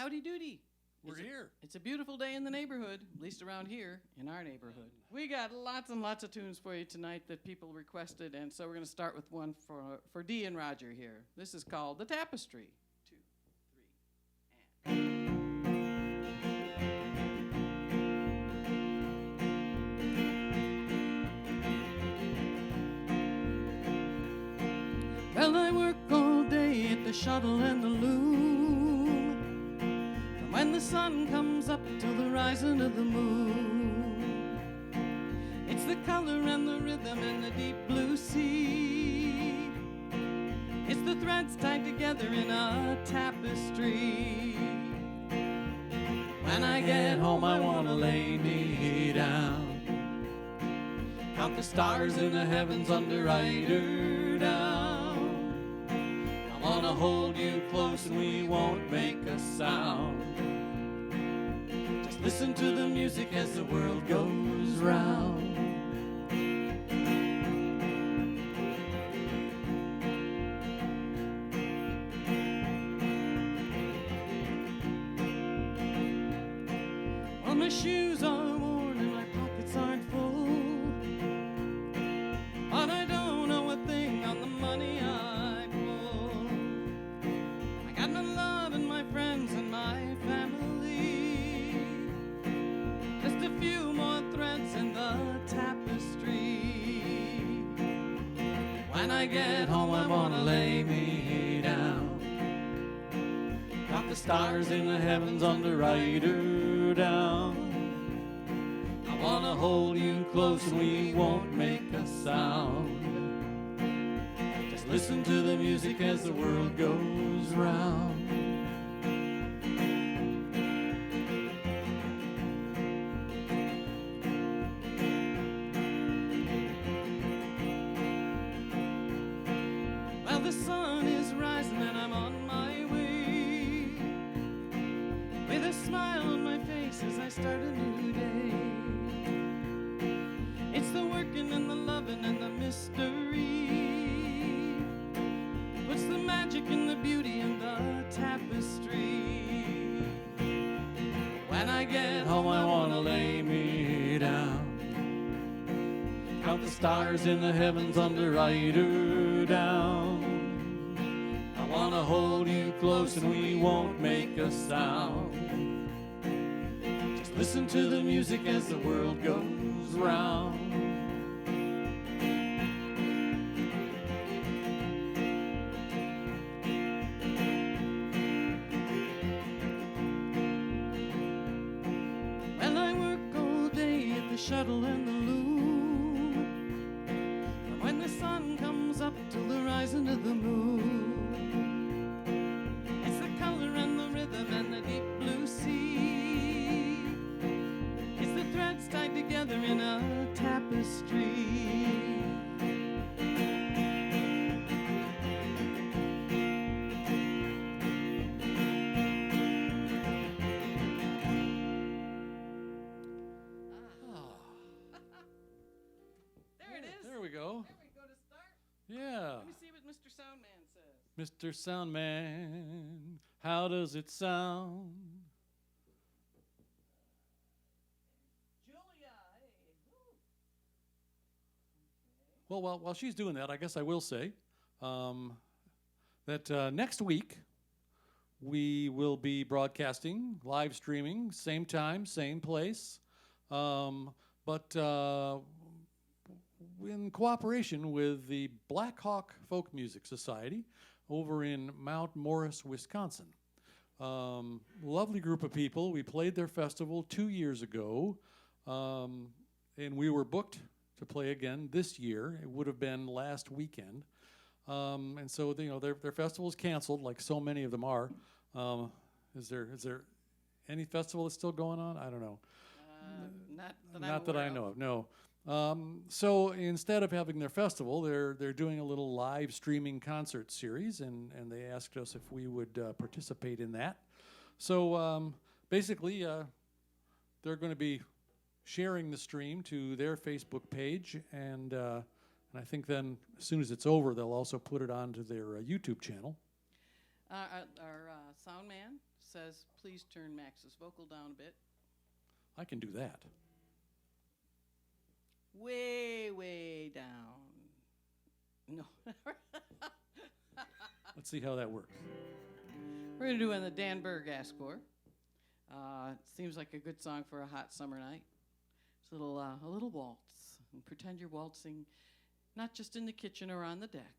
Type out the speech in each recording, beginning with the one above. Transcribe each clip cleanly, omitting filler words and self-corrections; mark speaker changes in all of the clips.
Speaker 1: Howdy doody.
Speaker 2: We're here.
Speaker 1: It's a beautiful day in the neighborhood, at least around here, in our neighborhood. We got lots and lots of tunes for you tonight that people requested, and so we're going to start with one for Dee and Roger here. This is called The Tapestry. 2, 3, and... Well, I work all day at the shuttle and the loom, from when the sun comes up till the rising of the moon. It's the color and the rhythm and the deep blue sea. It's the threads tied together in a tapestry. When I get home, I want to lay me down, count the stars in the heavens under eider down. I want to hold you close and we won't make a sound. Just listen to the music as the world goes round. Well, my shoes are worn and my pockets aren't full, but I don't know a thing on the money I pull. I got my love and my friends and my family, just a few more threads in the tapestry. When I get home, I want to lay me down, count the stars in the heavens under eider down. I want to hold you close and we won't make a sound. Just listen to the music as the world goes round. Well, the sun is rising and I'm on my way, with a smile on my face as I start a new day. It's the working and the loving and the mystery, puts the magic and the beauty in the tapestry. When I get home, I want to lay me down, count the stars in the heavens under eider down. I want to hold you close and we won't make a sound. Just listen to the music as the world goes round. Well, I work all day at the shuttle and the loom, from when the sun comes up till the rising of the moon. It's the color and the rhythm and the deep blue sea. It's the threads tied together in a tapestry. There it is.
Speaker 2: There we go.
Speaker 1: There we go to start.
Speaker 2: Yeah.
Speaker 1: Let me see what Mr. Soundman says.
Speaker 2: Mr. Soundman, how does it sound?
Speaker 1: Julia, hey. Woo.
Speaker 2: Well, while she's doing that, I guess I will say that next week we will be broadcasting, live streaming, same time, same place, but in cooperation with the Black Hawk Folk Music Society over in Mount Morris, Wisconsin. Lovely group of people. We played their festival 2 years ago, and we were booked to play again this year. It would have been last weekend. And so their festival is canceled, like so many of them are. Is there any festival that's still going on? I don't know.
Speaker 1: Not that
Speaker 2: I know of. No. So instead of having their festival, they're doing a little live streaming concert series, and they asked us if we would participate in that. So basically, they're going to be sharing the stream to their Facebook page, and I think then as soon as it's over, they'll also put it onto their YouTube channel.
Speaker 3: Our sound man says, please turn Max's vocal down a bit.
Speaker 2: I can do that.
Speaker 3: Way, way down. No.
Speaker 2: Let's see how that works.
Speaker 3: We're going to do it on the Dan Berg score. Seems like a good song for a hot summer night. It's a little waltz. And pretend you're waltzing not just in the kitchen or on the deck,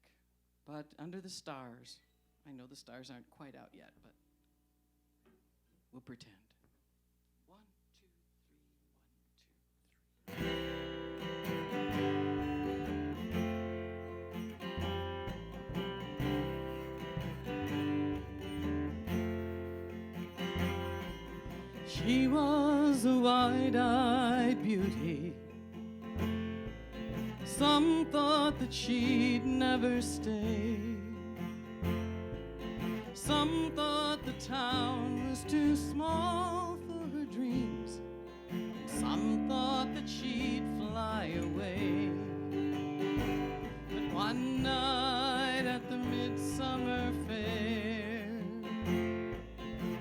Speaker 3: but under the stars. I know the stars aren't quite out yet, but we'll pretend. 1, 2, 3, 1, 2, 3. She was a wide-eyed beauty. Some thought that she'd never stay. Some thought the town was too small for her dreams. Some thought that she'd fly away. But one night at the midsummer fair,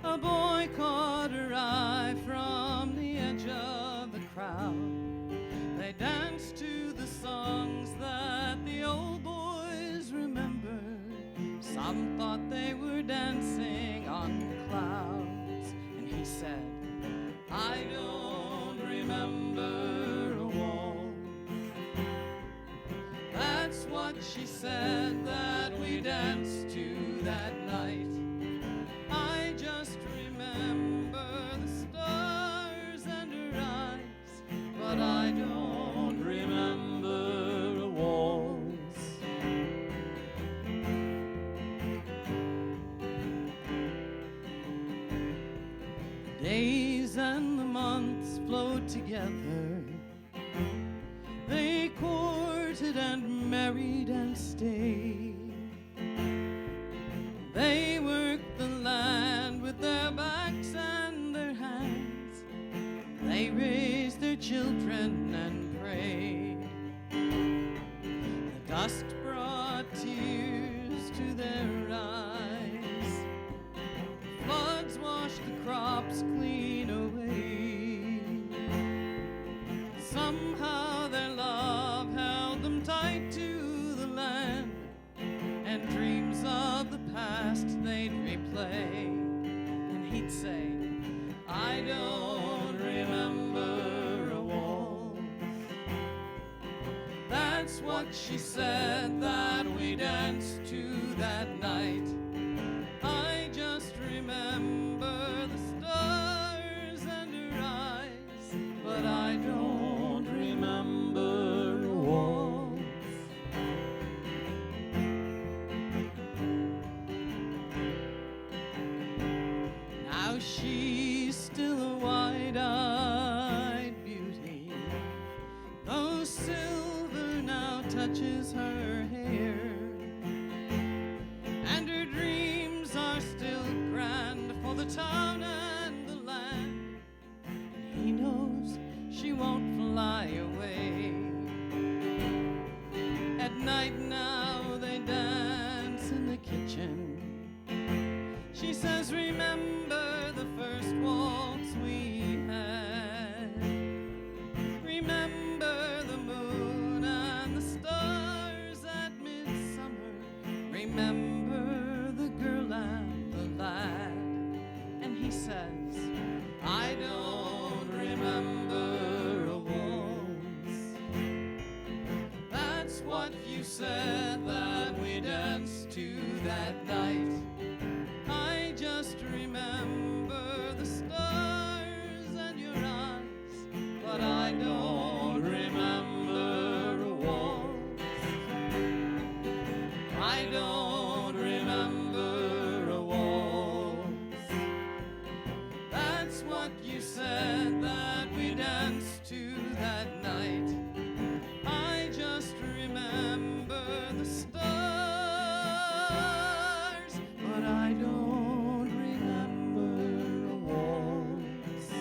Speaker 3: a boy caught her eye from the edge of the crowd. They danced to the songs that the old boys remembered. Some thought they were dancing on clouds. And he said, I don't remember a waltz. That's what she said that we danced to that night. I just remember the stars and her eyes, but I don't remember a waltz. Days and the months flowed together. They courted and married and stayed. They worked the land with their backs and their hands. They raised their children and prayed. The dust brought tears to their eyes. Floods washed the crops clean away. Somehow their love held them tight to the land, and dreams of the past they'd replay. And he'd say, I don't remember a waltz. That's what she said that we danced to that night. I just remember the stars and her eyes, but I don't remember a waltz. Now she's still a wide-eyed beauty, though silver now touches her hair, and her dreams are still grand for the town and the land. And he knows she won't fly away. At night now they dance in the kitchen. She says, remember the first waltz we had. Remember the moon and the stars at midsummer. Remember the girl and the lad. And he says, I don't remember a waltz. That's what you said that we danced to that night. I just remember the stars and your eyes, but I don't remember a waltz. I don't remember a waltz. That's what you said that we danced to that night. I just remember the stars, but I don't remember a waltz.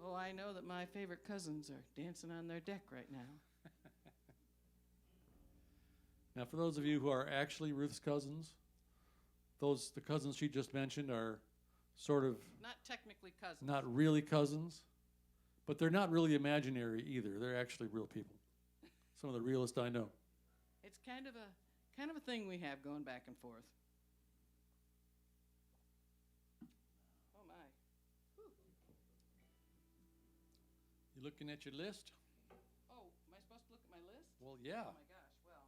Speaker 3: Oh, I favorite cousins are dancing on their deck right now.
Speaker 2: Now, for those of you who are actually Ruth's cousins, the cousins she just mentioned are sort of
Speaker 3: Not technically cousins.
Speaker 2: not really cousins, but they're not really imaginary either. They're actually real people. Some of the realest I know.
Speaker 3: It's kind of a thing we have going back and forth. Oh my.
Speaker 2: You looking at your list?
Speaker 3: Oh, am I supposed to look at my list?
Speaker 2: Well, yeah.
Speaker 3: Oh my gosh. Well,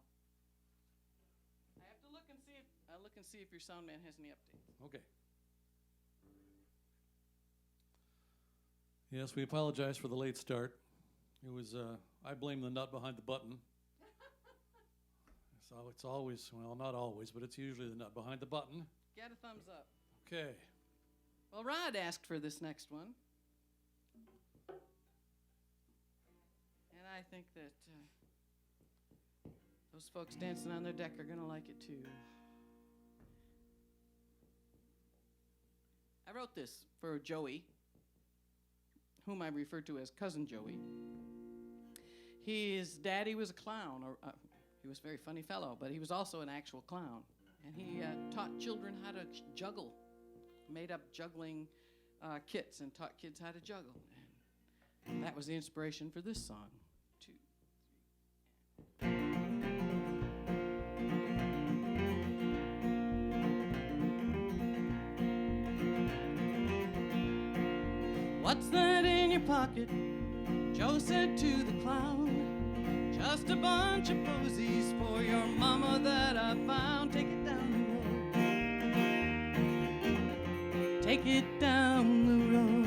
Speaker 3: I have to look and see if your sound man has any updates.
Speaker 2: Okay. Yes, we apologize for the late start. It was, I blame the nut behind the button. So it's always, well, not always, but it's usually the nut behind the button.
Speaker 3: Get a thumbs up.
Speaker 2: Okay.
Speaker 3: Well, Rod asked for this next one. And I think that those folks dancing on their deck are going to like it too. I wrote this for Joey, whom I refer to as Cousin Joey. His daddy was a clown, or he was a very funny fellow, but he was also an actual clown. And he taught children how to juggle, made up juggling kits and taught kids how to juggle. And that was the inspiration for this song, too. What's that in your pocket? Joe said to the clown. Just a bunch of posies for your mama that I found. Take it down the road. Take it down the road.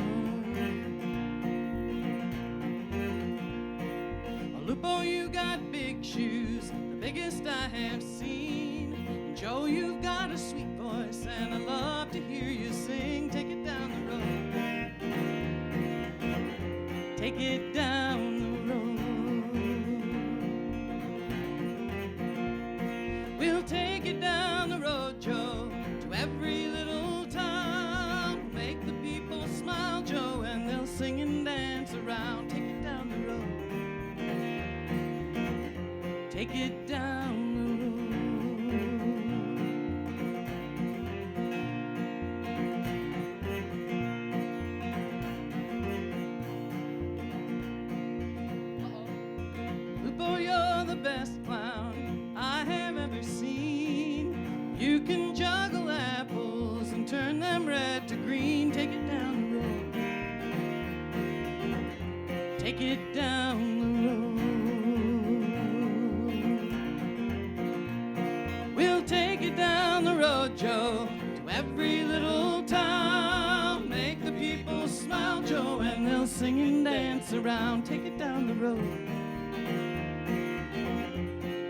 Speaker 3: Lupo, you got big shoes, the biggest I have seen. And Joe, you've got a sweet voice, and I love to hear you sing. Take it down the road. Take it down the road. We'll take it down the road, Joe, to every little town. Make the people smile, Joe, and they'll sing and dance around. Take it down the road. Take it down the you're the best clown I have ever seen. You can juggle apples and turn them red to green. Take it down the road. Take it down the road. We'll take it down the road, Joe, to every little town. Make the people smile, Joe, and they'll sing and dance around. Take it down the road.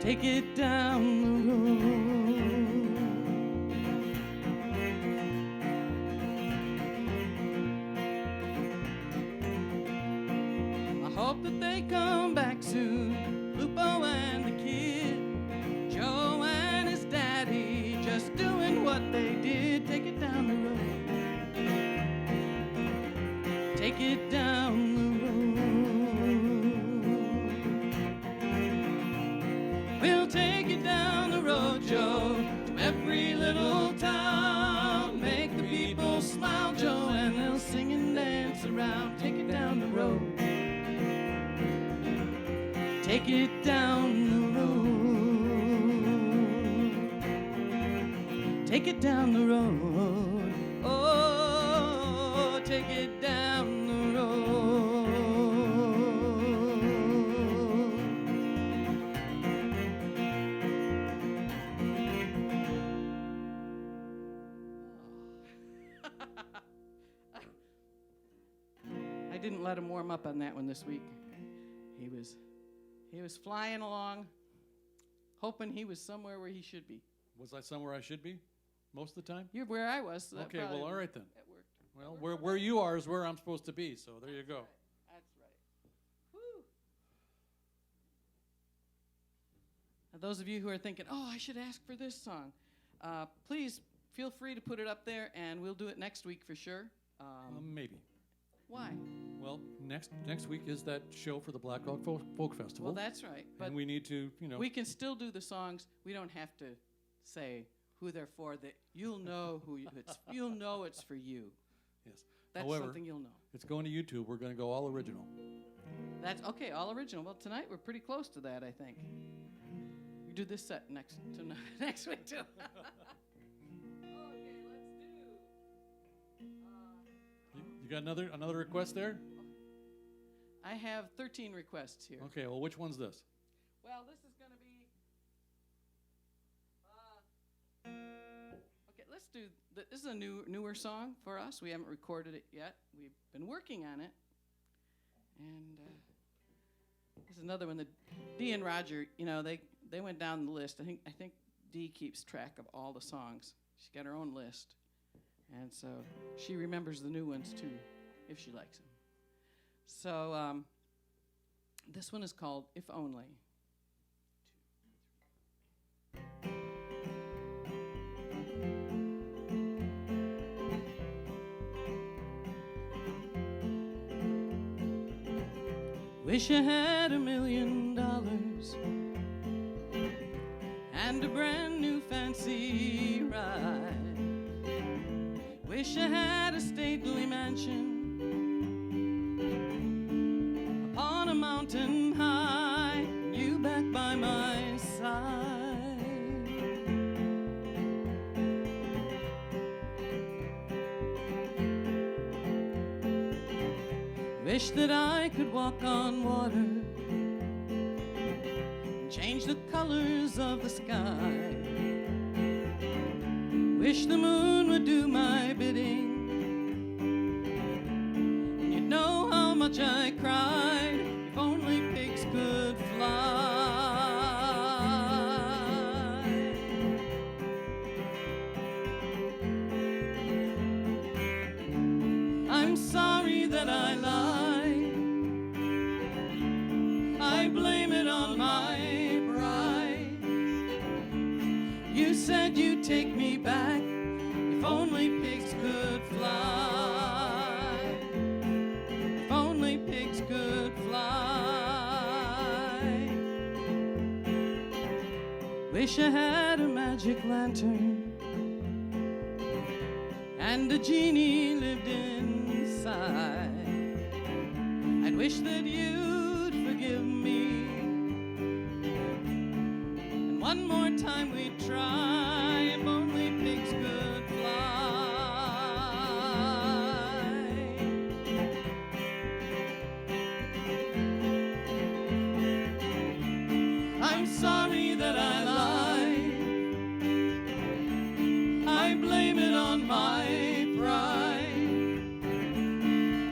Speaker 3: Take it down the road. I hope that they come back soon, Lupo and the kid, Joe and his daddy, just doing what they did. Take it down the road. Take it down the road. We'll take it down the road, Joe, to every little town. Make the people smile, Joe, and they'll sing and dance around. Take it down the road. Take it down the road. Take it down the road. Oh, take it down the road. I didn't let him warm up on that one this week. He was flying along, hoping he was somewhere where he should be.
Speaker 2: Was I somewhere I should be most of the time?
Speaker 3: You're where I was. So that
Speaker 2: Okay, well, all right then.
Speaker 3: It worked.
Speaker 2: Well, where you are is where I'm supposed to be, so there you go.
Speaker 3: That's right. Woo. Now, those of you who are thinking, oh, I should ask for this song, please feel free to put it up there, and we'll do it next week for sure.
Speaker 2: Maybe.
Speaker 3: Why?
Speaker 2: Well, next week is that show for the Black Hawk Folk Festival.
Speaker 3: Well, that's right. But
Speaker 2: and we need to,
Speaker 3: we can still do the songs. We don't have to say who they're for. That you'll know you'll know it's for you.
Speaker 2: Yes.
Speaker 3: That's
Speaker 2: However,
Speaker 3: something you'll know.
Speaker 2: it's going to YouTube. We're going to go all original.
Speaker 3: That's okay. All original. Well, tonight we're pretty close to that, I think. We do this set next week too. Okay, let's do.
Speaker 2: You got another request there?
Speaker 3: I have 13 requests here.
Speaker 2: Okay. Well, which one's this?
Speaker 3: Well, this is going to be. Okay, let's do. This is a newer song for us. We haven't recorded it yet. We've been working on it, and this is another one. That Dee and Roger, they went down the list. I think Dee keeps track of all the songs. She's got her own list, and so she remembers the new ones too, if she likes them. So this one is called "If Only." Wish I had $1 million and a brand new fancy ride. Wish I had a stately mansion upon a mountain high, you back by my side. Wish that I could walk on water and change the colors of the sky. Wish the moon would do my bidding, and you'd know how much I cried. If only pigs could fly. I'm sorry that I lied. I blame it on my pride. You said you'd take me back if only pigs could fly. If only pigs could fly. Wish I had a magic lantern and a genie lived inside. I'd wish that you'd forgive me, and one more time we'd try. If only pigs could fly. I'm sorry that I lied. I blame it on my pride.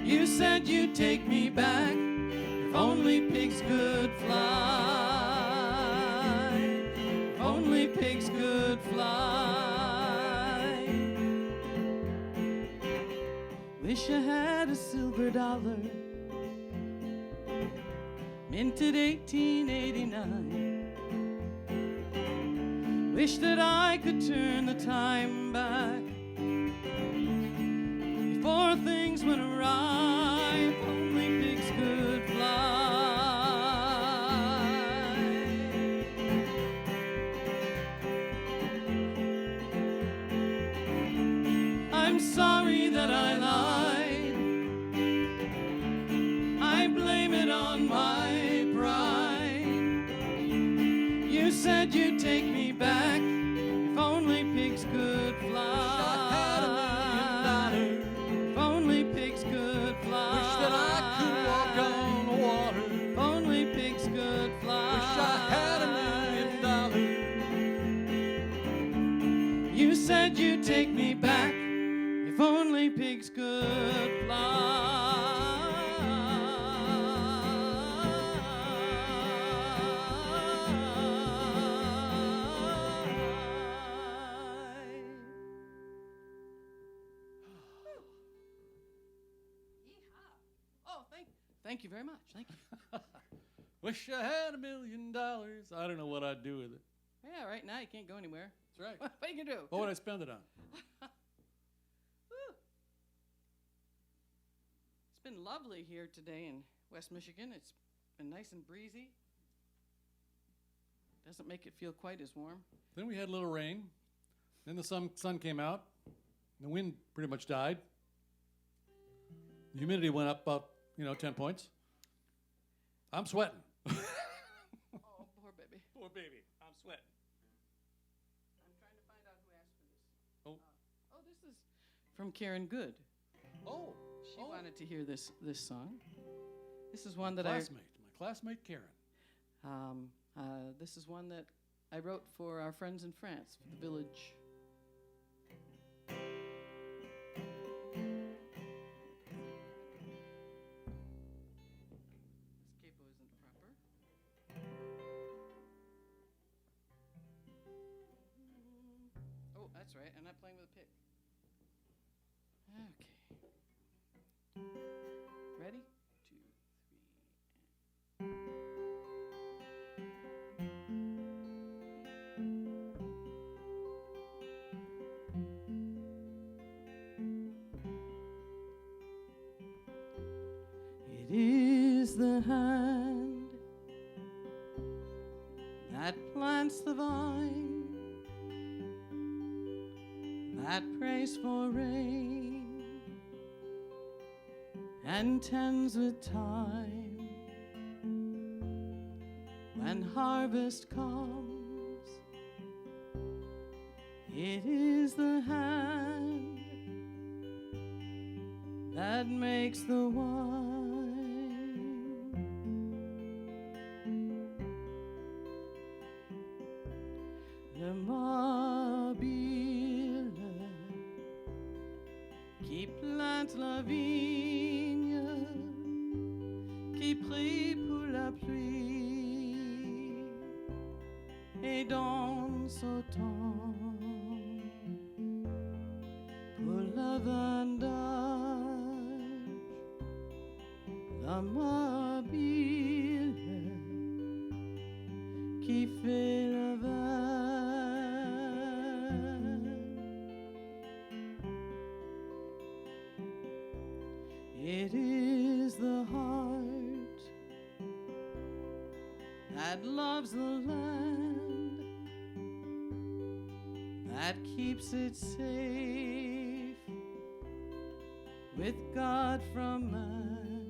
Speaker 3: You said you'd take me back if only pigs could fly. If only pigs could fly. Wish I had a silver dollar minted 1889. Wish that I could turn the time back before things went awry. If only pigs could fly. I'm sorry that I lied. I blame it on my pride. You said you'd take me back if only pigs could fly. If only pigs could fly.
Speaker 1: Wish that I could walk on water.
Speaker 3: If only pigs could fly.
Speaker 1: Wish I had $1 million.
Speaker 3: You said you'd take me back if only pigs could fly. Yeehaw. Oh, thank you very much. Thank you.
Speaker 2: Wish I had $1 million. I don't know what I'd do with it.
Speaker 3: Yeah, right now you can't go anywhere.
Speaker 2: That's right.
Speaker 3: What are you gonna do?
Speaker 2: What would I spend it on?
Speaker 3: been lovely here today in West Michigan. It's been nice and breezy. Doesn't make it feel quite as warm.
Speaker 2: Then we had a little rain. Then the sun came out. The wind pretty much died. The humidity went up about 10 points. I'm sweating.
Speaker 3: Oh, poor baby.
Speaker 2: Poor baby, I'm sweating.
Speaker 3: I'm trying to find out who asked for this.
Speaker 2: Oh.
Speaker 3: This is from Karen Good.
Speaker 2: Oh,
Speaker 3: She wanted to hear this song. This is one that
Speaker 2: my classmate Karen.
Speaker 3: This is one that I wrote for our friends in France, for the village. This capo isn't proper. Oh, that's right. I'm not playing with a pick. Okay. Ready? 2, 3. It is the hand that plants the vine, that prays for rain and tends with time. When harvest comes, it is the hand that makes the wine. Le mobile qui plante la vigne, qui prie pour la pluie et danse au temps pour la vendage. La mobile qui fait le vin. It is the heart that loves the land, that keeps it safe with God from man.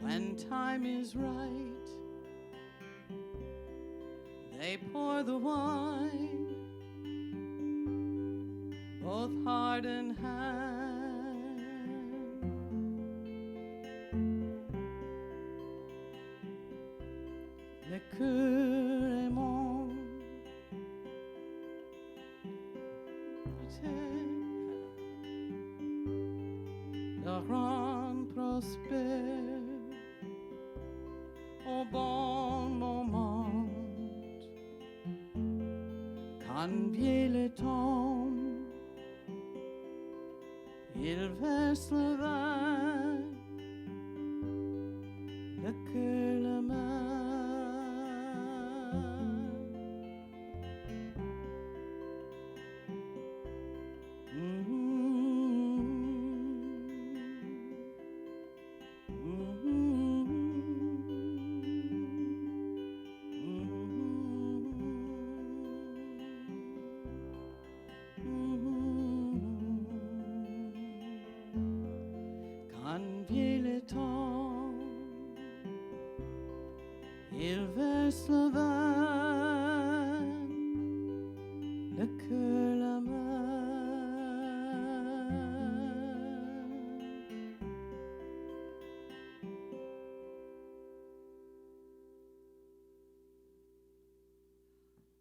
Speaker 3: When time is right, they pour the wine, both heart and hand. Le cœur aimant, le rend prospère au bon moment. Quand vient le temps, il verse le vin, le cœur la main. Quand vient le temps, il verse le vin, le cœur la main.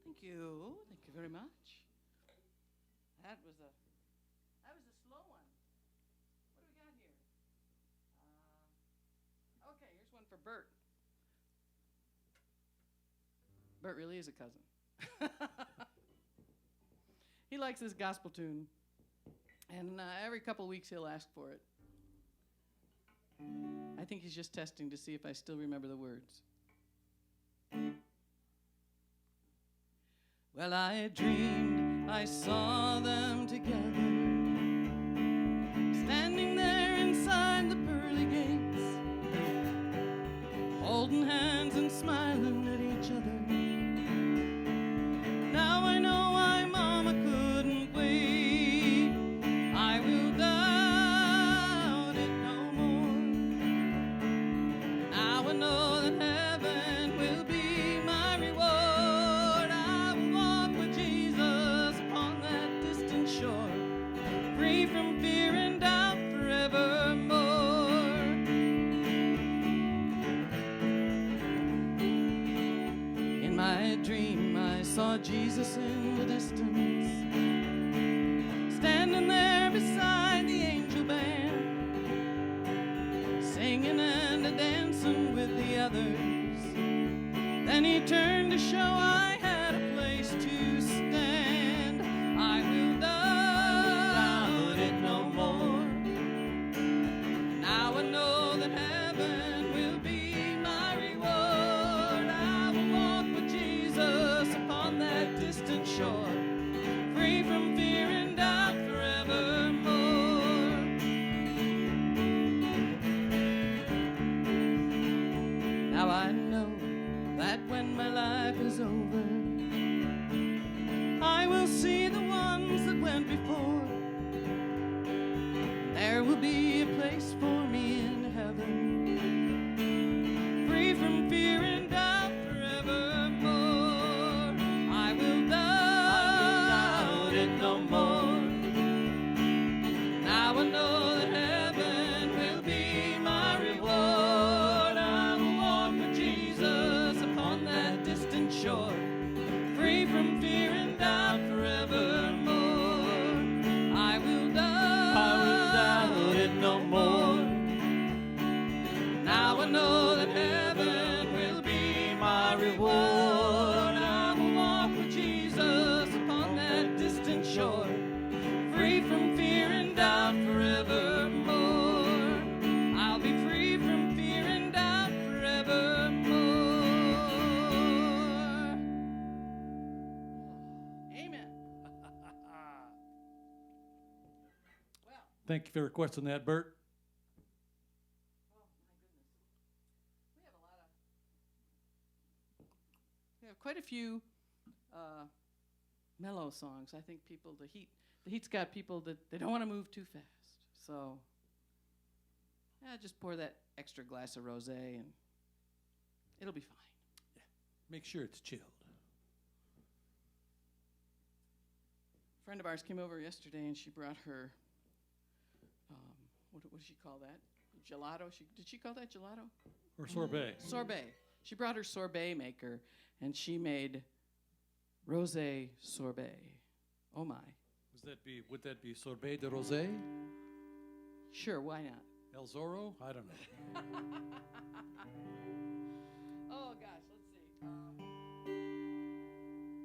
Speaker 3: Thank you very much. That was a slow one. What do we got here? Okay, here's one for Bert. Bert really is a cousin. He likes this gospel tune, and every couple weeks he'll ask for it. I think he's just testing to see if I still remember the words. Well, I dreamed I saw them together, standing there holding hands and smiling at each other. Now I know why Mama couldn't wait. I will doubt it no more. Now I know that heaven will be my reward. I will walk with Jesus upon that distant shore, free from fear and doubt forevermore. In my dream I saw Jesus in the distance, standing there beside the angel band, singing and a-dancing with the others. Then he turned to show I had a place to stand. I will doubt it no more. Now I know that heaven will be my reward. I will walk with Jesus upon that distant shore, free from fear and doubt forevermore. Now I know that when my life is over, I will see the ones that went before. There will be a place for me in heaven, free from fear and doubt forevermore. I will doubt it no more. Now I know that heaven will be my reward. I will walk with Jesus upon that distant shore, free from fear and doubt forevermore. I will doubt it no more. Now I know that heaven will be my reward. I will walk with Jesus upon that distant shore, free from fear and doubt forevermore. I'll be free from fear and doubt forevermore. Amen.
Speaker 2: Thank you for requesting that, Bert.
Speaker 3: Oh, my goodness. We have quite a few mellow songs. I think the heat's got people that they don't want to move too fast. So, yeah, just pour that extra glass of rosé and it'll be fine.
Speaker 2: Make sure it's chilled.
Speaker 3: A friend of ours came over yesterday and she brought her, what does she call that? Gelato? Did she call that gelato?
Speaker 2: Or sorbet.
Speaker 3: Sorbet. She brought her sorbet maker and she made rosé sorbet. Oh my.
Speaker 2: Would that be sorbet de rosé?
Speaker 3: Sure, why not?
Speaker 2: El Zorro? I don't know.
Speaker 3: Oh gosh, let's see.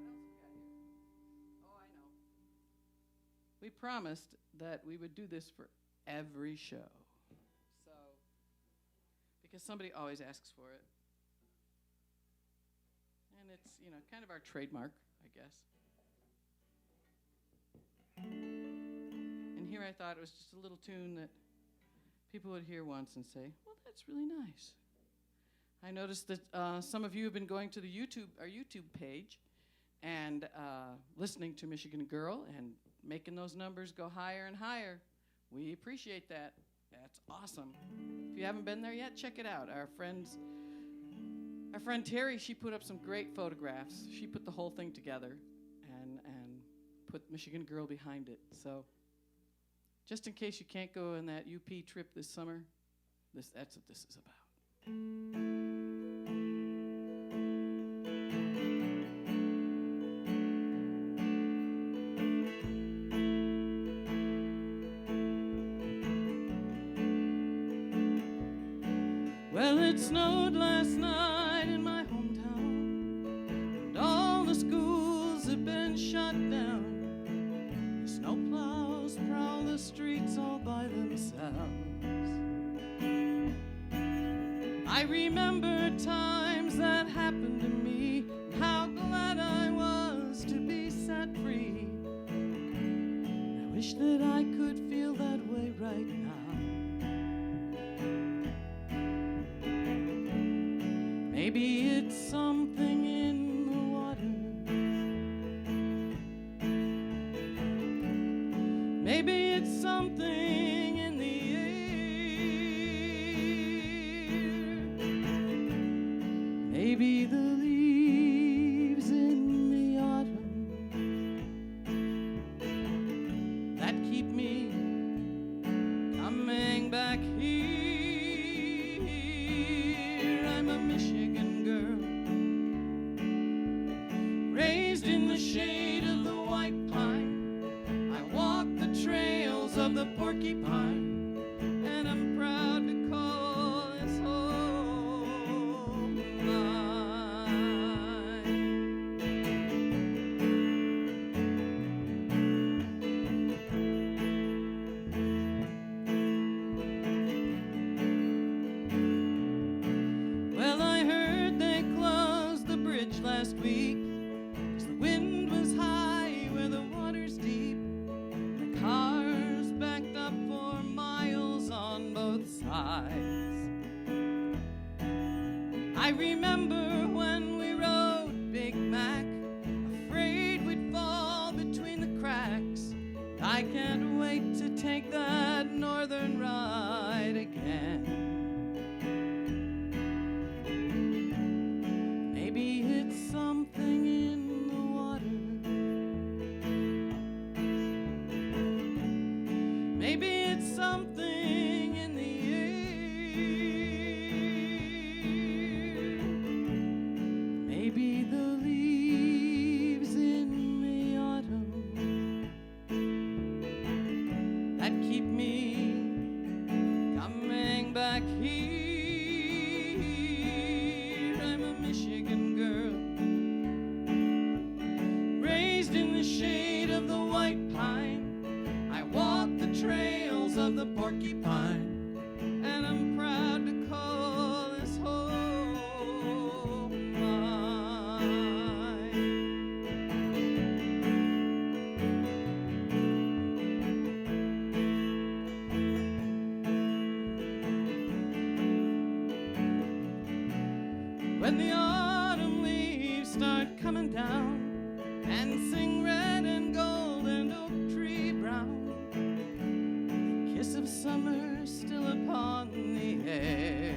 Speaker 3: What else have we got here? Oh, I know. We promised that we would do this for every show. So, because somebody always asks for it. And it's, kind of our trademark, I guess. And here I thought it was just a little tune that people would hear once and say, well, that's really nice. I noticed that some of you have been going to our YouTube page and listening to Michigan Girl and making those numbers go higher and higher. We appreciate that. That's awesome. If you haven't been there yet, check it out. Our friend Terry, she put up some great photographs. She put the whole thing together and put Michigan Girl behind it. So just in case you can't go on that UP trip this summer, that's what this is about. Well, it snowed last night in my hometown, and all the schools have been shut down. The snowplows prowl the streets all by themselves. I remember times that happened to me, and how glad I was to be set free. I wish that I could feel that way right now. Maybe it's something in the water. Maybe it's something in the air. Maybe the leaves in the autumn that keep me coming back here. I'm a Michigan girl, raised in the shade of the white pine. I walk the trails of the porcupine, and I'm proud to call this home mine. Well, I heard they closed the bridge last week, 'cause the wind was high where the water's deep. The cars backed up for miles on both sides. I remember when we rode Big Mac, afraid we'd fall between the cracks. I can't wait to take that northern ride again. Maybe it's something in the water. Maybe it's something in the air. Maybe the leaves in the autumn that keep me coming back here. I'm a Michigan girl, raised in the shade of the white pine. I walk the trails of the porcupine, and I'm proud to call this home mine. When the autumn leaves start coming down and sing red and gold and oak tree brown, the kiss of summer still upon the air,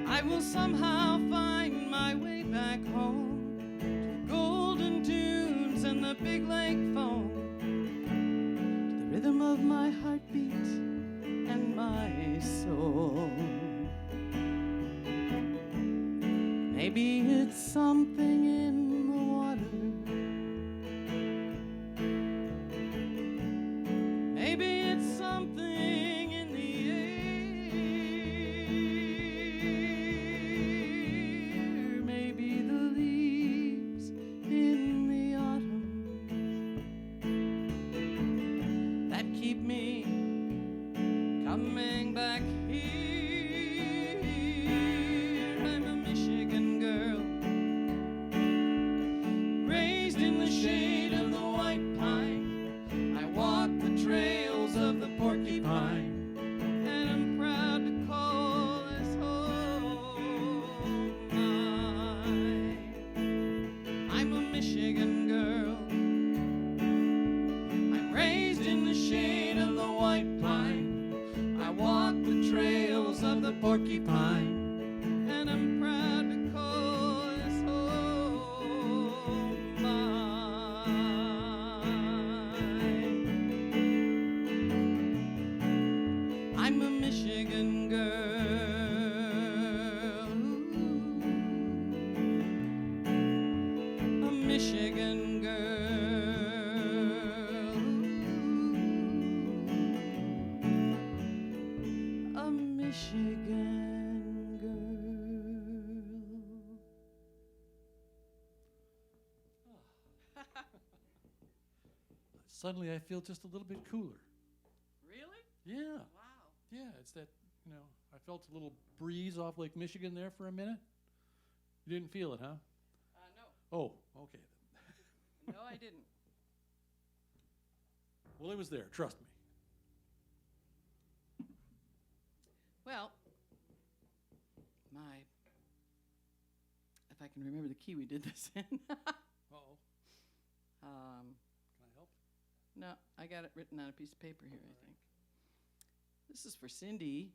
Speaker 3: I will somehow find my way back home to the golden dunes and the big lake foam, to the rhythm of my heartbeat and my soul. Maybe it's something in the water. Maybe it's something in the air. Maybe the leaves in the autumn that keep me coming back here. I'm a Michigan girl, raised in the shade of the white pine. I walk the trails of the porcupine, and I'm proud to call this home mine. I'm a Michigan girl, I'm raised in the shade of the white pine. I walk the trails of the porcupine, and I'm proud to call this home mine. I'm a Michigan girl, a Michigan girl, a Michigan girl.
Speaker 2: Suddenly I feel just a little bit cooler.
Speaker 3: Really?
Speaker 2: Yeah.
Speaker 3: Wow.
Speaker 2: Yeah, it's that, I felt a little breeze off Lake Michigan there for a minute. You didn't feel it, huh?
Speaker 3: No.
Speaker 2: Oh, okay.
Speaker 3: No, I didn't.
Speaker 2: Well, it was there, trust me.
Speaker 3: Well, can remember the key we did this in.
Speaker 2: Uh-oh.
Speaker 3: um,
Speaker 2: Can I help?
Speaker 3: no, I got it written on a piece of paper here, I think. This is for Cindy.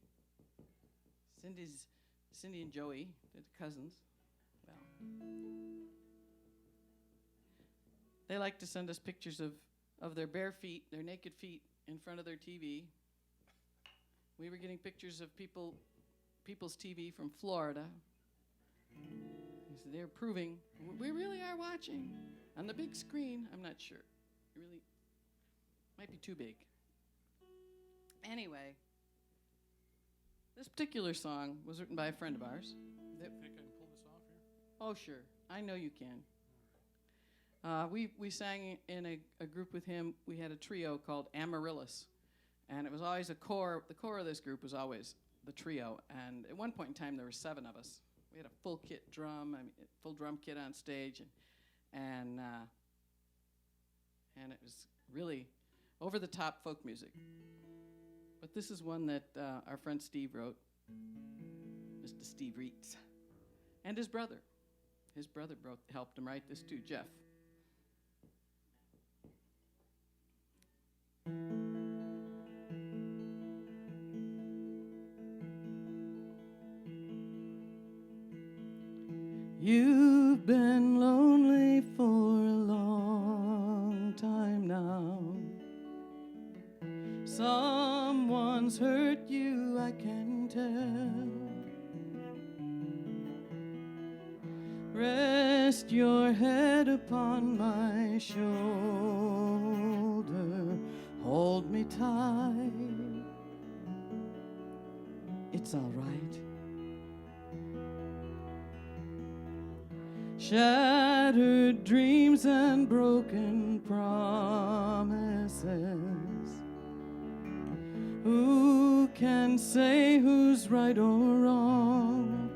Speaker 3: Cindy and Joey, they're the cousins. Well, they like to send us pictures of their bare feet, their naked feet, in front of their TV. We were getting pictures of people's TV from Florida. So they're proving we really are watching on the big screen. I'm not sure. It really might be too big. Anyway, this particular song was written by a friend of ours.
Speaker 2: You think I can pull this off here?
Speaker 3: Oh, sure. I know you can. We sang in a group with him. We had a trio called Amaryllis. And it was always the core of this group was always the trio. And at one point in time, there were 7 of us. We had a full drum kit on stage. And it was really over-the-top folk music. But this is one that our friend Steve wrote, Mr. Steve Reitz, and his brother. His brother helped him write this too, Jeff. You've been lonely for a long time now. Someone's hurt you, I can tell. Rest your head upon my shoulder. Hold me tight. It's all right. Shattered dreams and broken promises. Who can say who's right or wrong?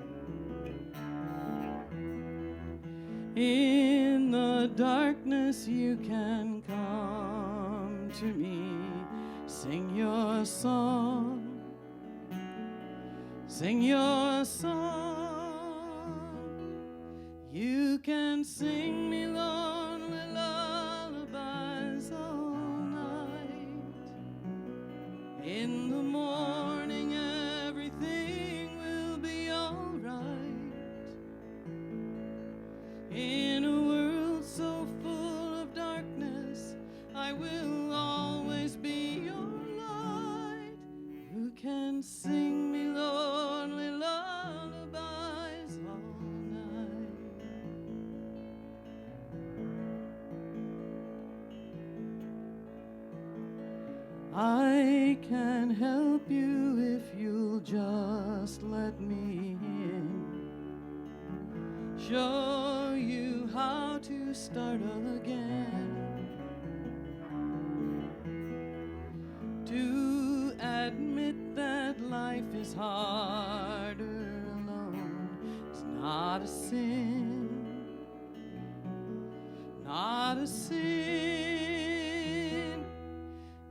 Speaker 3: In the darkness you can come to me. Sing your song. Sing your song. You can sing me lonely lullabies all night. In the morning everything will be all right. In a world so full of darkness, I will always be your light. You can sing me lonely lullabies all night. I can help you if you'll just let me in. Show you how to start again. To admit that life is harder alone is not a sin. Not a sin.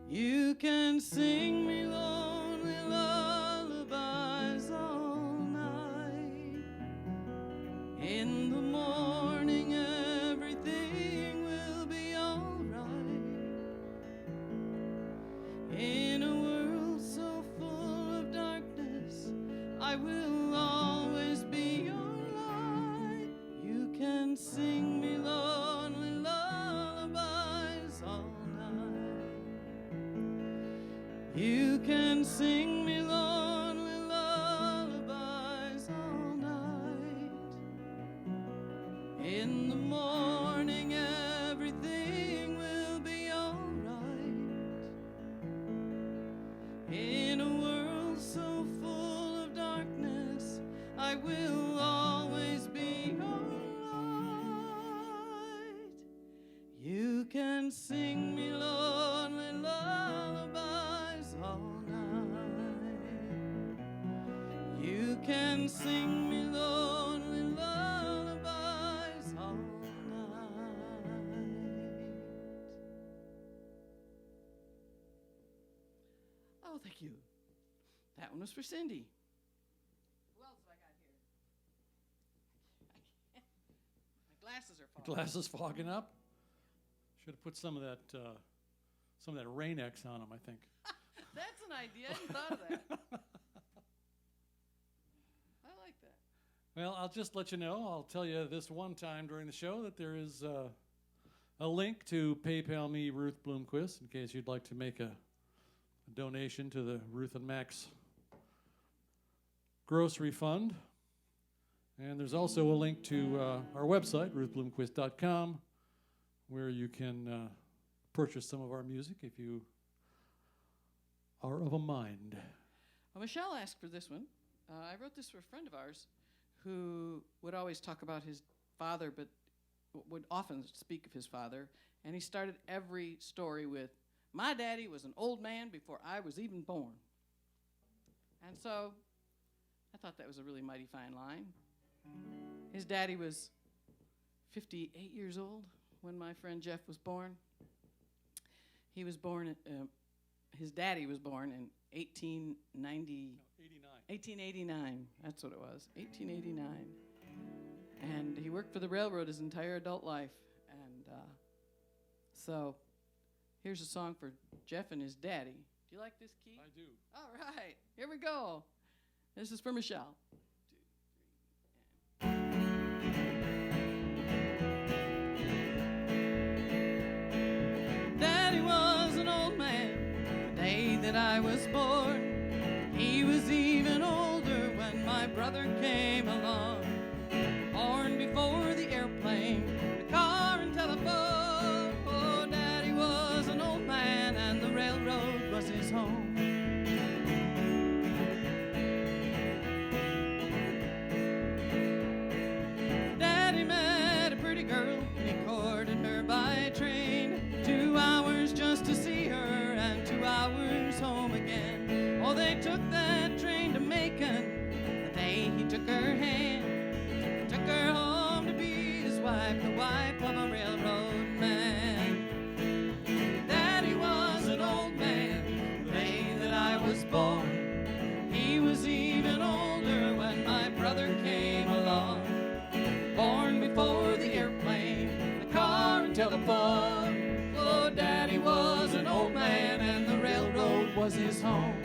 Speaker 3: You can sing me lonely lullabies all night. In the morning everything will be all right. In a world so full of darkness, I will always be your light. You can sing me lonely lullabies all night. You can sing me lonely lullabies all night. In the morning everything will be all right. In a world so full of darkness, I will always be your light. You can sing me lonely lullabies all night. You can sing me lonely lullabies all night. Oh, thank you. That one was for Cindy. Who else have I got here? glasses are fogging.
Speaker 2: Glasses fogging up. Should have put some of that Rain-X on them, I think.
Speaker 3: That's an idea. I hadn't thought of that. I like that.
Speaker 2: Well, I'll just let you know. I'll tell you this one time during the show that there is a link to PayPal me, Ruth Bloomquist, in case you'd like to make a donation to the Ruth and Max Grocery Fund. And there's also a link to our website, ruthbloomquist.com, where you can purchase some of our music if you are of a mind.
Speaker 3: Well, Michelle asked for this one. I wrote this for a friend of ours who would always talk about his father, but would often speak of his father. And he started every story with, "My daddy was an old man before I was even born." And so I thought that was a really mighty fine line. His daddy was 58 years old when my friend Jeff was born. He was born, his daddy was born in 1889. That's what it was, 1889. And he worked for the railroad his entire adult life. And so here's a song for Jeff and his daddy. Do you like this key?
Speaker 2: I do.
Speaker 3: All right, here we go. This is for Michelle. Daddy was an old man the day that I was born. He was even older when my brother came along. Born before the airplane, the car and telephone. Oh, Daddy was an old man and the railroad was his home. Daddy met a pretty girl and he courted her by train. 2 hours just to see her and 2 hours home again. Oh, they took that train to Macon the day he took her hand. Took her home to be his wife, the wife of a railroad man. Daddy was an old man the day that I was born. He was even older when my brother came along. Born before the airplane, the car and telephone. Oh, Daddy was an old man and the railroad was his home.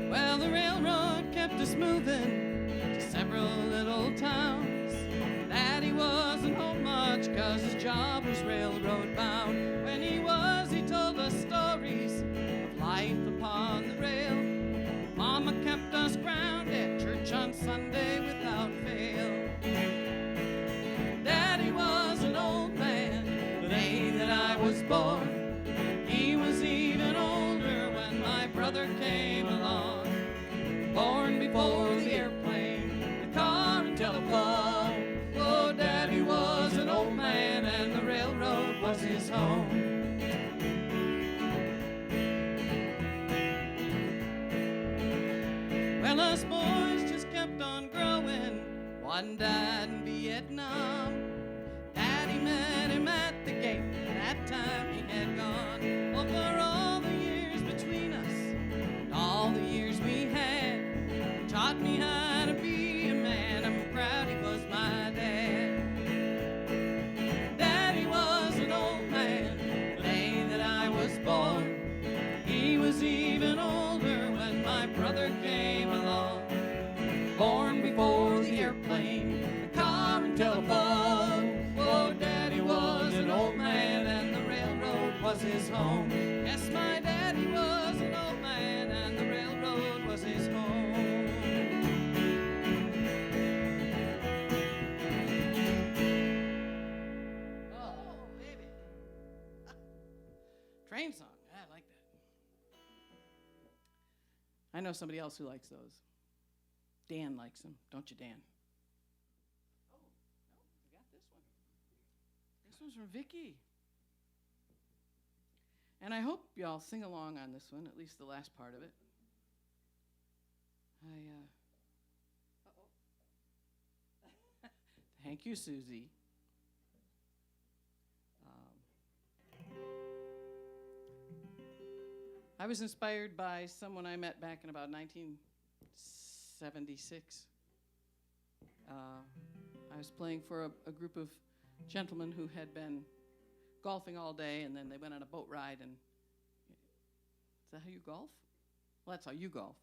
Speaker 3: Well, the railroad kept us moving to several little towns. Daddy wasn't home much 'cause his job was railroad bound. When he was, he told us stories of life upon the rail. Mama kept us grounded, church on Sunday without fail. Daddy was an old man the day that I was born. He was even older when my brother came along. Born before the airplane, the car and telephone. Oh, Daddy was an old man and the railroad was his home. Well, us boys just kept on growing. One died in Vietnam. Daddy met him at the gate. That time he had gone. Well, for all the years between us and all the years we had, he taught me how to be a man. I'm proud he was my dad. Daddy was an old man the day that I was born. He was even older when my brother came along. Born before the airplane, the car and telephone. Oh, Daddy was an old man and the railroad was his home. Yes, my daddy was an old man and the railroad was his home. Oh, baby. Train song. I like that. I know somebody else who likes those. Dan likes them, don't you, Dan? Oh, no, we got this one. This one's from Vicky. And I hope y'all sing along on this one, at least the last part of it. Thank you, Susie. I was inspired by someone I met back in about 1970. 76. I was playing for a group of gentlemen who had been golfing all day, and then they went on a boat ride. And is that how you golf? Well, that's how you golf.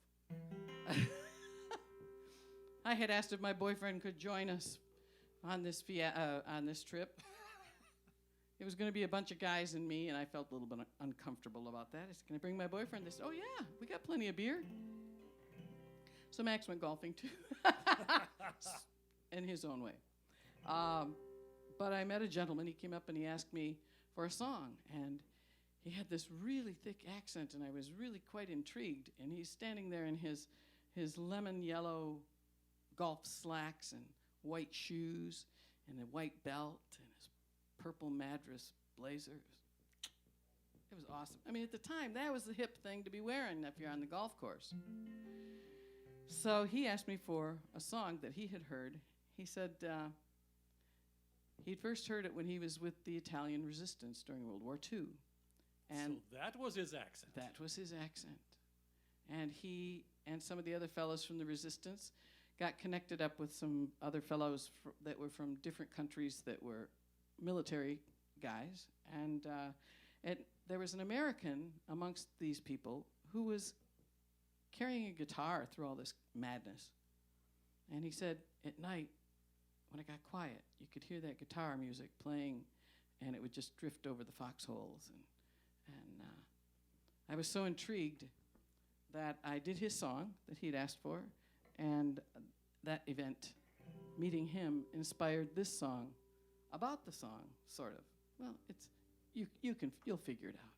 Speaker 3: I had asked if my boyfriend could join us on this trip. It was going to be a bunch of guys and me, and I felt a little bit uncomfortable about that. I said, "Can I bring my boyfriend?" They said, "Oh yeah, we got plenty of beer." So Max went golfing too, in his own way. But I met a gentleman. He came up and he asked me for a song, and he had this really thick accent, and I was really quite intrigued. And he's standing there in his lemon yellow golf slacks and white shoes and a white belt and his purple Madras blazer. It was awesome. I mean, at the time, that was the hip thing to be wearing if you're on the golf course. So he asked me for a song that he had heard. He said he'd first heard it when he was with the Italian resistance during World War II. And
Speaker 2: so that was his accent.
Speaker 3: That was his accent. And he and some of the other fellows from the resistance got connected up with some other fellows that were from different countries that were military guys. And there was an American amongst these people who was carrying a guitar through all this madness. And he said, at night, when it got quiet, you could hear that guitar music playing, and it would just drift over the foxholes. And I was so intrigued that I did his song that he'd asked for, and that event, meeting him, inspired this song about the song, sort of. Well, it's you'll figure it out.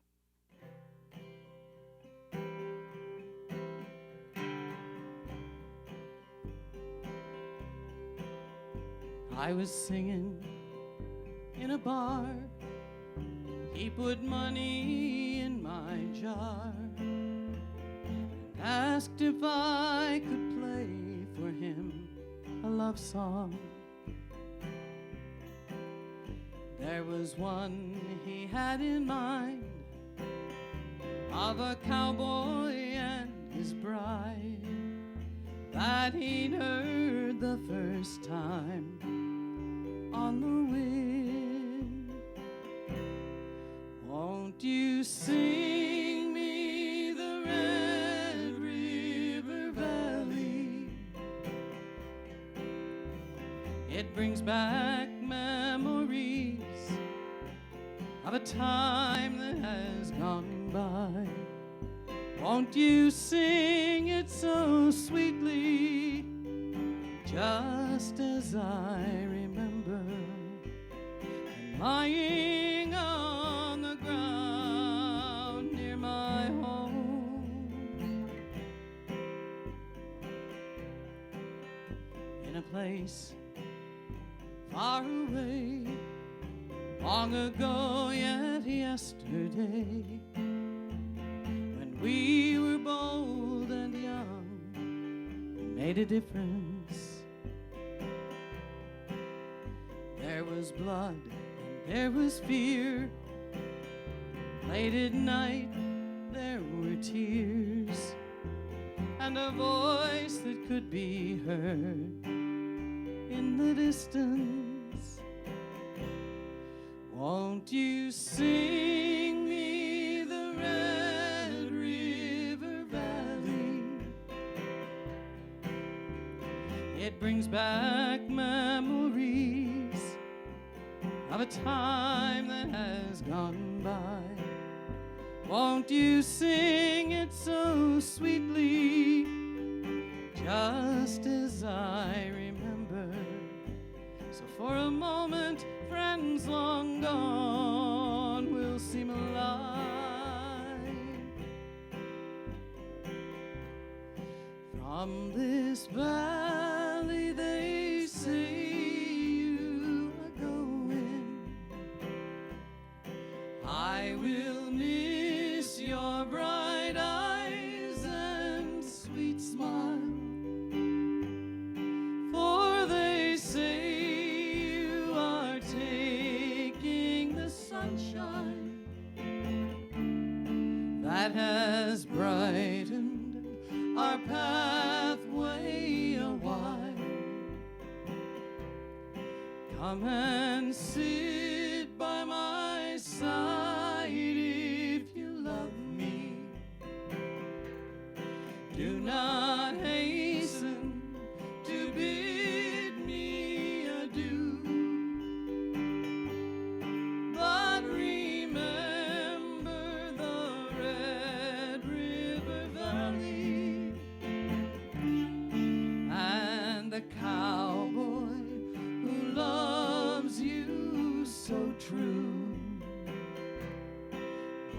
Speaker 3: I was singing in a bar. He put money in my jar, asked if I could play for him a love song. There was one he had in mind, of a cowboy and his bride, that he'd heard the first time on the wind. Won't you sing me the Red River Valley? It brings back memories of a time that has gone by. Won't you sing it so sweetly, just as I remember, and lying on the ground near my home, in a place far away, long ago yet yesterday, when we were bold and young, made a difference. There was blood and there was fear. Late at night there were tears, and a voice that could be heard in the distance. Won't you sing me the Red River Valley? It brings back memories of a time that has gone by. Won't you sing it so sweetly, just as I remember? So for a moment, friends long gone will seem alive. From this valley they say you are going. I will miss your bright eyes and sweet smile, for they say that has brightened our pathway Come and sit by my side if you love me. Do not hasten to bid me adieu, but remember the Red River Valley and the cowboy who loves you so true.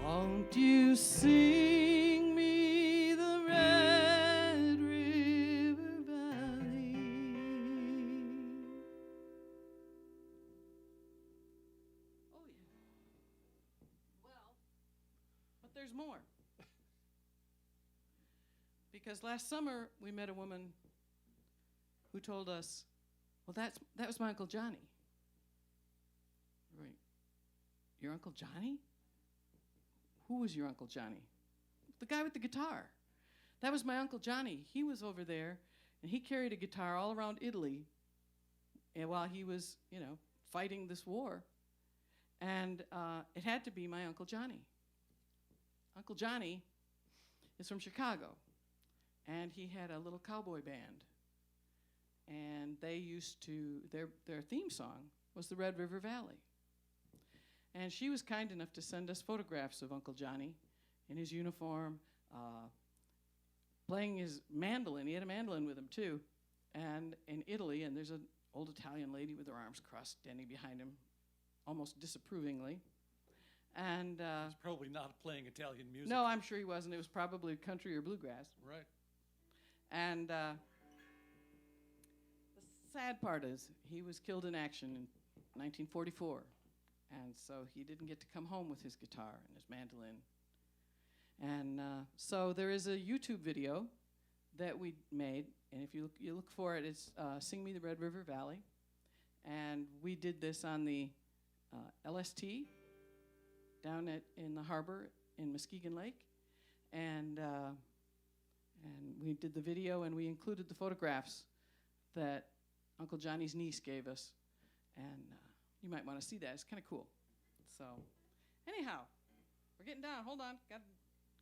Speaker 3: Won't you sing me the Red River Valley? Oh, yeah. Well, but there's more. Because last summer we met a woman who told us, well, that was my Uncle Johnny. Right. Your Uncle Johnny? Who was your Uncle Johnny? The guy with the guitar. That was my Uncle Johnny. He was over there, and he carried a guitar all around Italy and while he was, fighting this war. And it had to be my Uncle Johnny. Uncle Johnny is from Chicago, and he had a little cowboy band. And they used to, their theme song was the Red River Valley. And she was kind enough to send us photographs of Uncle Johnny in his uniform, playing his mandolin. He had a mandolin with him, too. And in Italy, and there's an old Italian lady with her arms crossed standing behind him, almost disapprovingly. And
Speaker 2: He's probably not playing Italian music.
Speaker 3: no, I'm sure he wasn't. It was probably country or bluegrass.
Speaker 2: Right.
Speaker 3: And the sad part is he was killed in action in 1944. And so he didn't get to come home with his guitar and his mandolin. And so there is a YouTube video that we made, and if you look for it, it's Sing Me the Red River Valley. And we did this on the LST down in the harbor in Muskegon Lake. And we did the video, and we included the photographs that Uncle Johnny's niece gave us. And you might want to see that. It's kind of cool. So, anyhow, we're getting down. Hold on. Got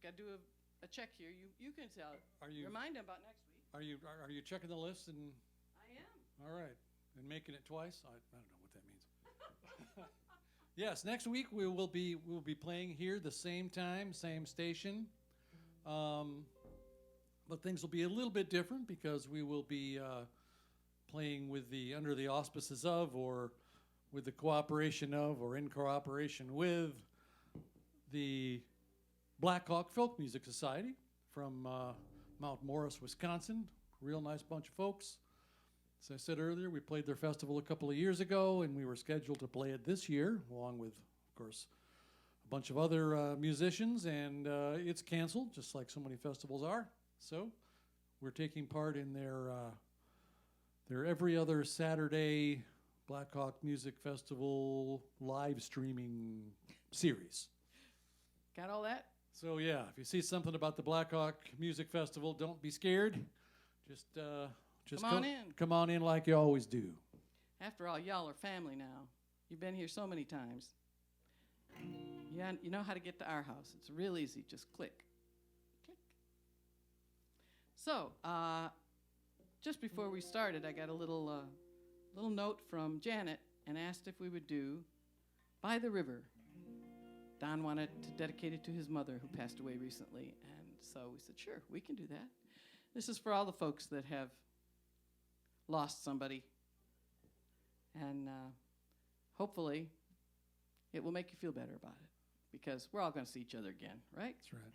Speaker 3: to do a check here. You can tell. Remind him about next week.
Speaker 2: Are you checking the list? And
Speaker 3: I am.
Speaker 2: all right, and making it twice. I don't know what that means. Yes, next week we'll be playing here the same time, same station. But things will be a little bit different because we will be playing with under the auspices of, or with the cooperation of, or in cooperation with the Black Hawk Folk Music Society from Mount Morris, Wisconsin. Real nice bunch of folks. As I said earlier, we played their festival a couple of years ago, and we were scheduled to play it this year, along with, of course, a bunch of other musicians, and it's canceled, just like so many festivals are. So we're taking part in their every other Saturday Black Hawk Music Festival live streaming series.
Speaker 3: Got all that?
Speaker 2: So yeah, if you see something about the Black Hawk Music Festival, don't be scared. Just
Speaker 3: come on in.
Speaker 2: Come on in like you always do.
Speaker 3: After all, y'all are family now. You've been here so many times. Yeah, you know how to get to our house. It's real easy. Just click. Click. So, just before we started, I got a little note from Janet and asked if we would do By the River. Don wanted to dedicate it to his mother who passed away recently, and so we said, sure, we can do that. This is for all the folks that have lost somebody, and hopefully it will make you feel better about it, because we're all going to see each other again, right?
Speaker 2: That's right.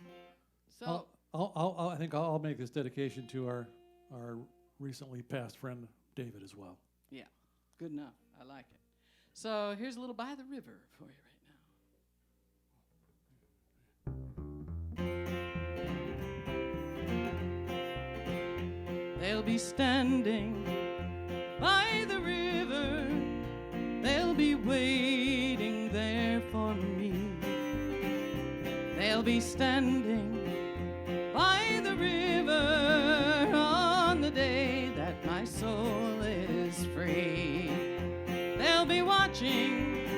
Speaker 3: So
Speaker 2: I think I'll make this dedication to our recently passed friend David as well.
Speaker 3: yeah, good enough. I like it. So here's a little By the River for you right now. They'll be standing by the river. They'll be waiting there for me. They'll be standing by the river on the day that my soul is free. They'll be watching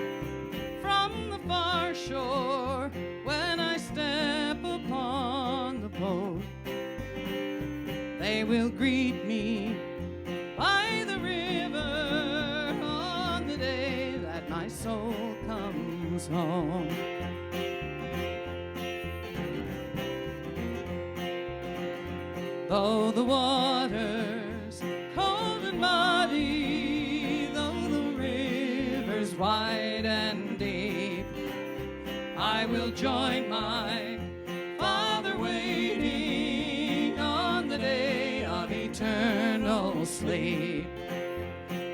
Speaker 3: from the far shore when I step upon the boat. They will greet me by the river on the day that my soul comes home. Though the water's cold and muddy, though the river's wide and deep, I will join my Father waiting on the day of eternal sleep.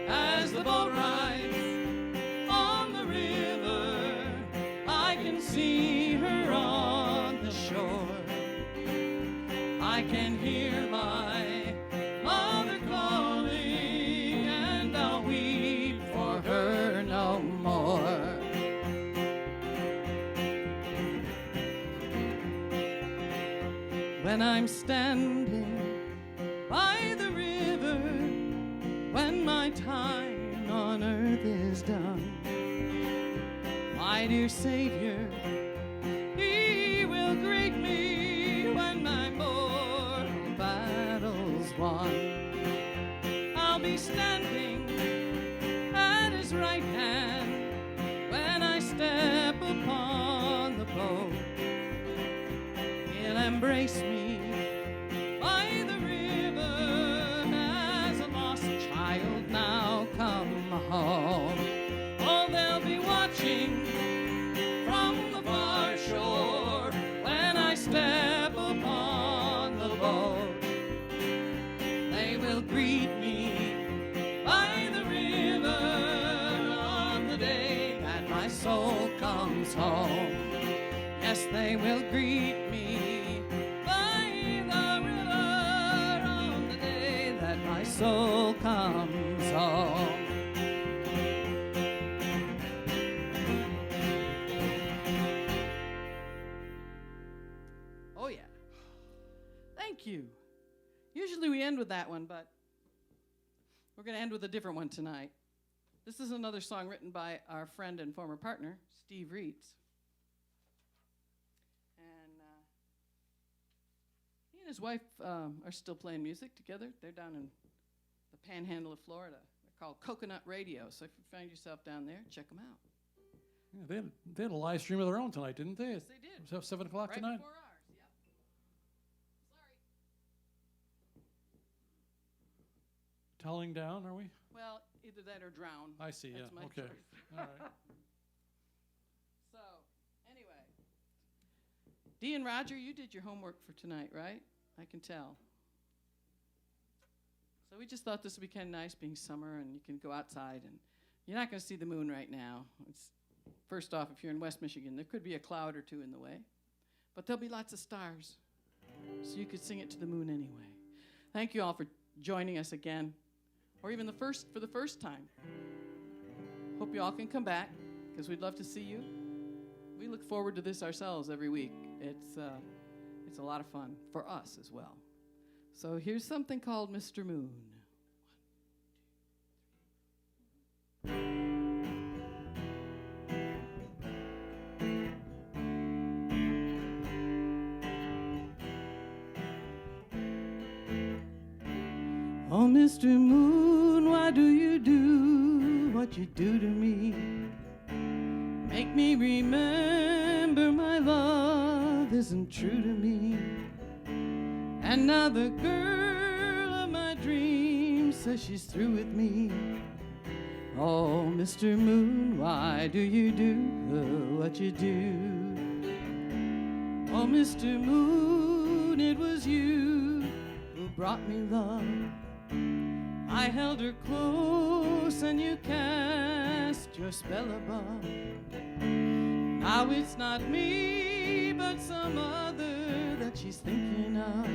Speaker 3: As the boat rides on the river, I can see her on the shore. I can hear my mother calling, and I'll weep for her no more. When I'm standing by the river, when my time on earth is done, my dear Savior, He will greet me when my mortal battle's won. I'll be standing at His right hand when I step upon the boat. He'll embrace me by the river as a lost child now come home. Oh, they'll be watching from the far shore when I step upon the boat. They will greet me by the river on the day that my soul comes home. Yes, they will greet me by the river on the day that my soul comes home. Oh, yeah. Thank you. Usually we end with that one, but we're going to end with a different one tonight. This is another song written by our friend and former partner, Steve Reeds. And he and his wife are still playing music together. They're down in the panhandle of Florida. They're called Coconut Radio. So if you find yourself down there, check them out.
Speaker 2: Yeah, they had a live stream of their own tonight, didn't they?
Speaker 3: Yes, they did.
Speaker 2: It was 7 o'clock
Speaker 3: Right
Speaker 2: tonight?
Speaker 3: before ours, yep. Sorry.
Speaker 2: Telling down, are we?
Speaker 3: Well, either that or drown.
Speaker 2: I see,
Speaker 3: That's
Speaker 2: yeah.
Speaker 3: my
Speaker 2: Okay.
Speaker 3: choice.
Speaker 2: All right.
Speaker 3: So, anyway. Dee and Roger, you did your homework for tonight, right? I can tell. So we just thought this would be kind of nice being summer and you can go outside and you're not going to see the moon right now. It's first off, if you're in West Michigan, there could be a cloud or two in the way. But there'll be lots of stars. So you could sing it to the moon anyway. Thank you all for joining us again. Or even for the first time. Hope you all can come back because we'd love to see you. We look forward to this ourselves every week. It's a lot of fun for us as well. So here's something called Mr. Moon. Oh, Mr. Moon, why do you do what you do to me? Make me remember my love isn't true to me. And now the girl of my dreams says she's through with me. Oh, Mr. Moon, why do you do what you do? Oh, Mr. Moon, it was you who brought me love. I held her close and you cast your spell above. Now it's not me, but some other that she's thinking of.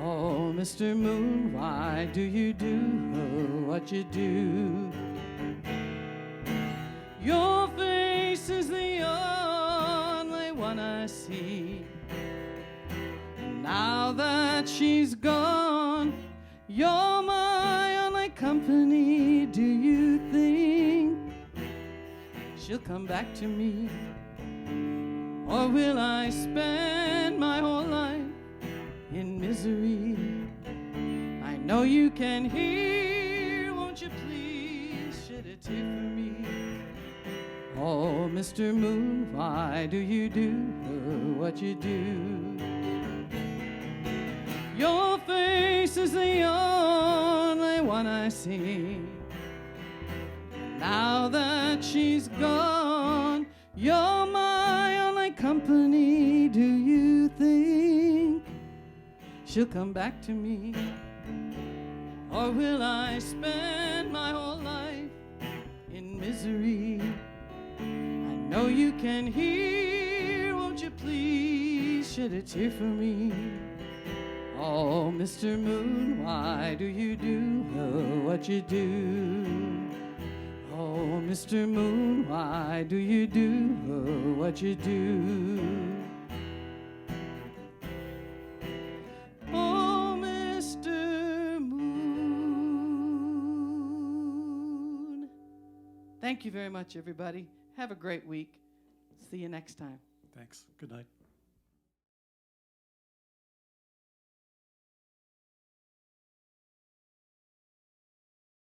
Speaker 3: Oh, Mr. Moon, why do you do what you do? Your face is the only one I see. And now that she's gone, you're my only company. Do you think she'll come back to me? Or will I spend my whole life in misery? I know you can hear, won't you please shed a tear for me? Oh, Mr. Moon, why do you do what you do? Your face is the only one I see. Now that she's gone, you're my only company. Do you think she'll come back to me? Or will I spend my whole life in misery? I know you can hear, won't you please shed a tear for me? Oh, Mr. Moon, why do you do what you do? Oh, Mr. Moon, why do you do what you do? Oh, Mr. Moon. Thank you very much, everybody. Have a great week. See you next time.
Speaker 2: Thanks. Good night.